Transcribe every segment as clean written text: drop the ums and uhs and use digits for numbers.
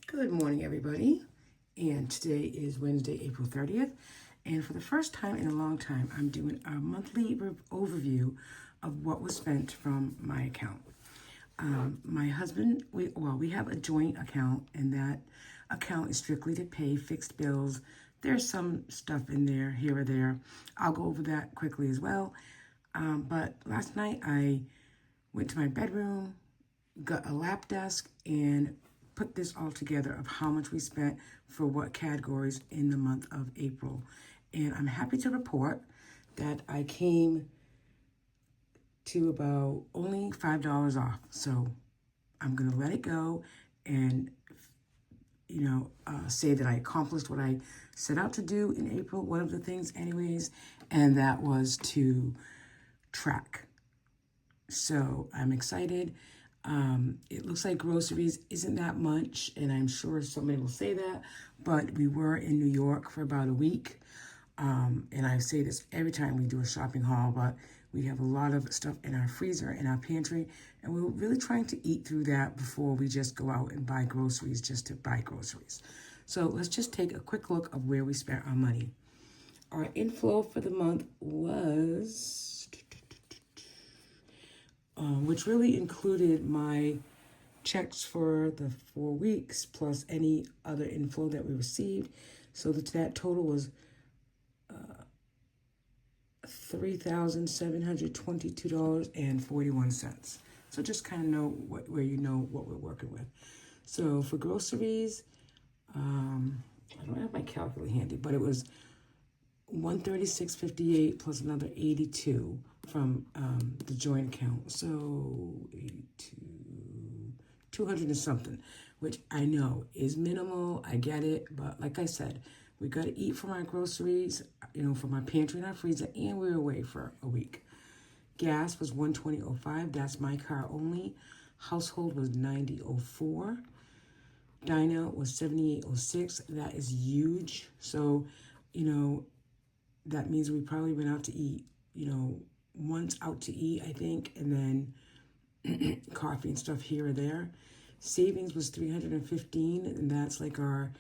Good morning, everybody. And today is Wednesday, April 30th. And for the first time in a long time, I'm doing a monthly overview of what was spent from my account. My husband, we have a joint account, and that account is strictly to pay fixed bills. There's some stuff in there, here or there. I'll go over that quickly as well. But last night I went to my bedroom, got a lap desk, and put this all together of how much we spent for what categories in the month of April. And I'm happy to report that I came to about only $5 off. So I'm going to let it go and, say that I accomplished what I set out to do in April, one of the things anyways, and that was to track. So I'm excited. It looks like groceries isn't that much, and I'm sure somebody will say that, but we were in New York for about a week. And I say this every time we do a shopping haul, but we have a lot of stuff in our freezer, in our pantry, and we're really trying to eat through that before we just go out and buy groceries just to buy groceries. So let's just take a quick look of where we spent our money. Our inflow for the month was, which really included my checks for the 4 weeks plus any other inflow that we received. So that total was $3,722.41. So just kind of know where you know what we're working with. So for groceries, I don't have my calculator handy, but it was $136.58 plus another 82 from the joint account. So 82, 200 and something, which I know is minimal. I get it, but like I said, we got to eat from our groceries, from our pantry and our freezer, and we were away for a week. Gas was $120.05. That's my car only. Household was $90.04. Dine out was $78.06. That is huge. So, that means we probably went out to eat, once out to eat, I think, and then coffee and stuff here or there. Savings was $315, and that's like our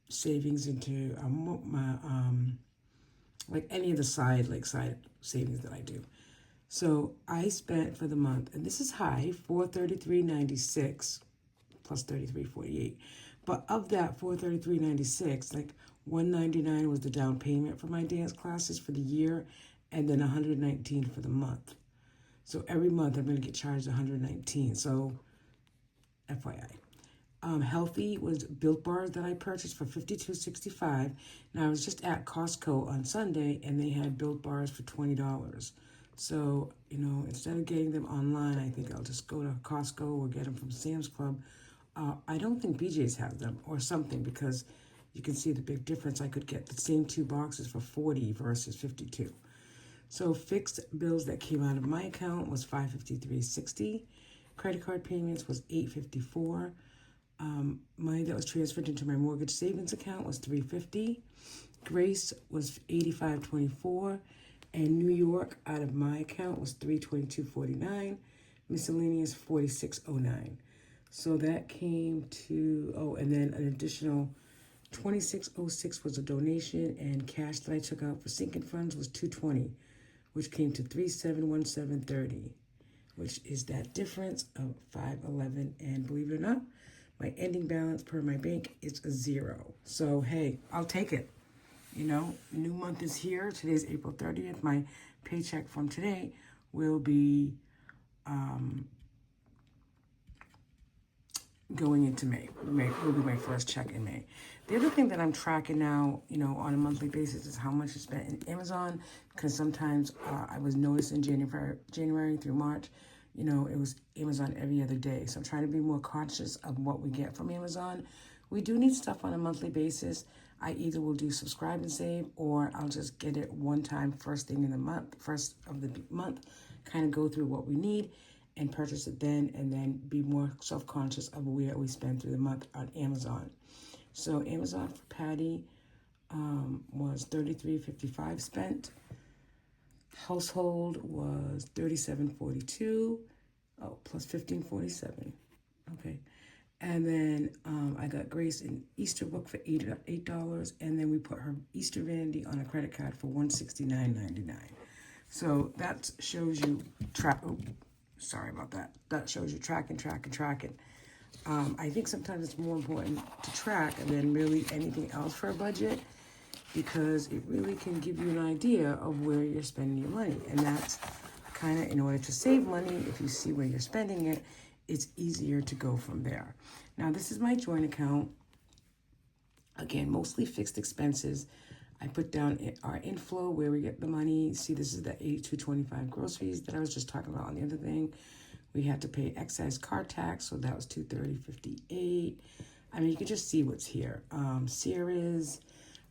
savings into like any of the side savings that I do. So I spent for the month, and this is high, $433.96 plus $33.48. But of that $433.96, like $199 was the down payment for my dance classes for the year, and then $119 for the month. So every month I'm going to get charged $119. So FYI. Healthy was Built Bars that I purchased for $52.65. Now I was just at Costco on Sunday, and they had Built Bars for $20. So, instead of getting them online, I think I'll just go to Costco or get them from Sam's Club. I don't think BJ's has them or something, because you can see the big difference. I could get the same 2 boxes for $40 versus $52. So fixed bills that came out of my account was $553.60. Credit card payments was $854. Money that was transferred into my mortgage savings account was $350. Grace was $85.24. And New York out of my account was $322.49. Miscellaneous $46.09. So that came to, and then an additional $26.06 was a donation, and cash that I took out for sinking funds was $220, which came to $3,717.30, which is that difference of $511. And believe it or not, my ending balance per my bank is a 0. So hey, I'll take it. New month is here. Today's April 30th. My paycheck from today will be going into May. Will be my first check in May. The other thing that I'm tracking now, on a monthly basis, is how much I spent in Amazon, because sometimes I was noticing January through March, it was Amazon every other day. So I'm trying to be more conscious of what we get from Amazon. We do need stuff on a monthly basis. I either will do subscribe and save, or I'll just get it one time first of the month, kind of go through what we need and purchase it then, and then be more self-conscious of where we spend through the month on Amazon. So Amazon for Patty was $33.55 spent. Household was $37.42. Oh, plus $15.47. Okay. And then I got Grace an Easter book for $8, and then we put her Easter vanity on a credit card for $169.99. So that shows you track. Oh, sorry about that. That shows you tracking. I think sometimes it's more important to track than really anything else for a budget, because it really can give you an idea of where you're spending your money. And that's kind of, in order to save money, if you see where you're spending it, it's easier to go from there. Now, this is my joint account. Again, mostly fixed expenses. I put down our inflow, where we get the money. See, this is the $82.25 groceries that I was just talking about on the other thing. We had to pay excise car tax, so that was $230.58. I mean, you can just see what's here. Sears,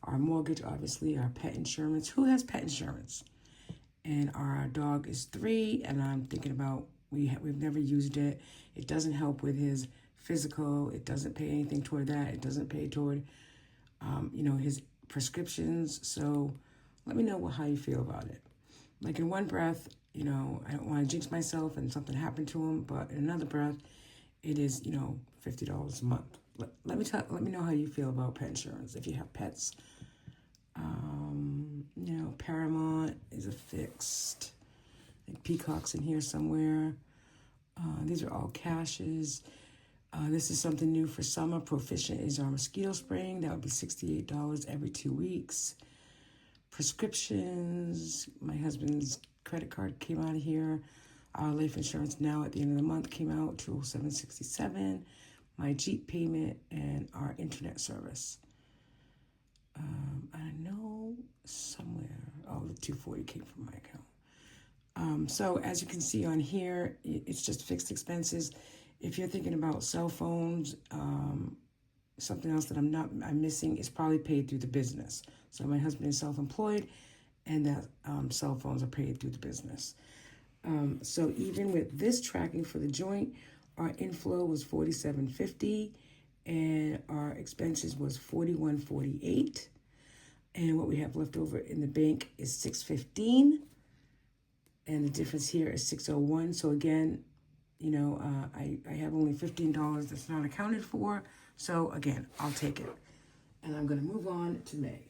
our mortgage, obviously, our pet insurance. Who has pet insurance? And our dog is 3, and I'm thinking about, we've never used it. It doesn't help with his physical. It doesn't pay anything toward that. It doesn't pay toward, his prescriptions. So let me know how you feel about it. Like, in one breath, I don't want to jinx myself and something happened to him, but in another breath, it is, $50 a month. Let me know how you feel about pet insurance if you have pets. Paramount is a fixed. Like Peacock's in here somewhere. These are all cashes. This is something new for summer. Proficient is our mosquito spraying. That would be $68 every 2 weeks. Prescriptions. My husband's credit card came out of here. Our life insurance now at the end of the month came out, $207.67. My Jeep payment and our internet service. I know somewhere, the $240 came from my account. So as you can see on here, it's just fixed expenses. If you're thinking about cell phones, something else that I'm missing is probably paid through the business. So my husband is self-employed, and that cell phones are paid through the business. So even with this tracking for the joint, our inflow was $47.50, and our expenses was $41.48. And what we have left over in the bank is $615, and the difference here is $601. So again, I have only $15 that's not accounted for. So again, I'll take it. And I'm going to move on to May.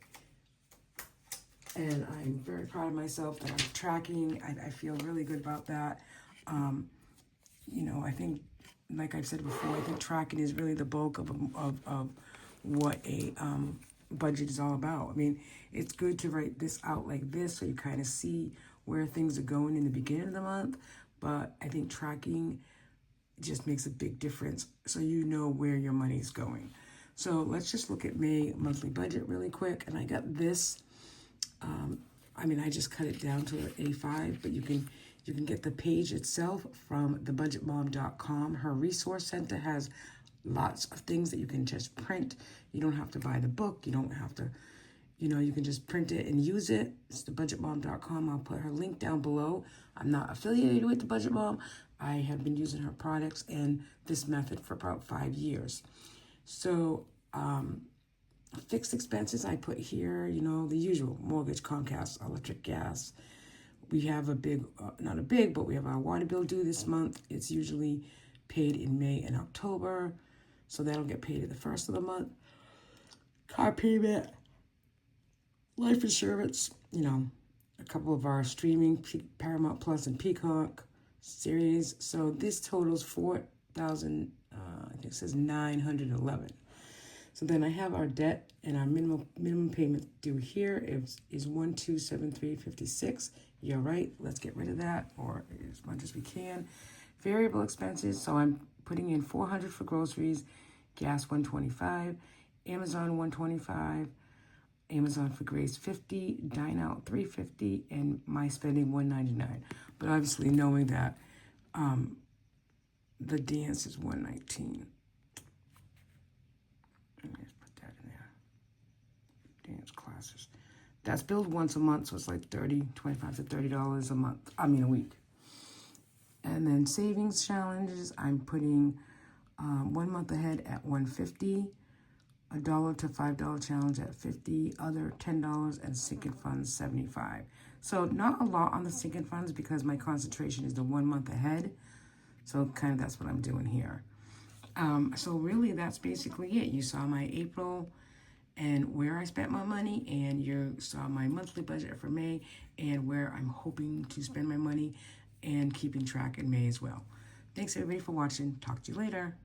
And I'm very proud of myself that I'm tracking. I feel really good about that. I think, like I've said before, I think tracking is really the bulk of what a budget is all about. I mean, it's good to write this out like this so you kind of see where things are going in the beginning of the month. But I think tracking just makes a big difference so you know where your money is going. So let's just look at May monthly budget really quick. And I got this. I just cut it down to an A5, but you can get the page itself from thebudgetmom.com. Her resource center has lots of things that you can just print. You don't have to buy the book. You don't have to, you can just print it and use it. It's thebudgetmom.com. I'll put her link down below. I'm not affiliated with The Budget Mom. I have been using her products and this method for about 5 years. So, fixed expenses I put here, the usual: mortgage, Comcast, electric, gas. We have we have our water bill due this month. It's usually paid in May and October, so that'll get paid at the first of the month. Car payment, life insurance, a couple of our streaming, Paramount Plus and Peacock series. So this totals $4,000. I think it says $911. So then I have our debt, and our minimum payment due here is $1,273.56. You're right. Let's get rid of that, or as much as we can. Variable expenses. So I'm putting in $400 for groceries, gas $125, Amazon $125, Amazon for Grace $50, Dine Out $350, and my spending $199. But obviously knowing that the dance is $119. Let's put that in there. Dance classes. That's billed once a month, so it's like $25 to $30 a month. A week. And then savings challenges, I'm putting 1 month ahead at $150, $1 to $5 challenge at $50, other $10, and sinking funds $75. So not a lot on the sinking funds because my concentration is the 1 month ahead. So kind of that's what I'm doing here. So really, that's basically it. You saw my April and where I spent my money, and you saw my monthly budget for May and where I'm hoping to spend my money and keeping track in May as well. Thanks everybody for watching. Talk to you later.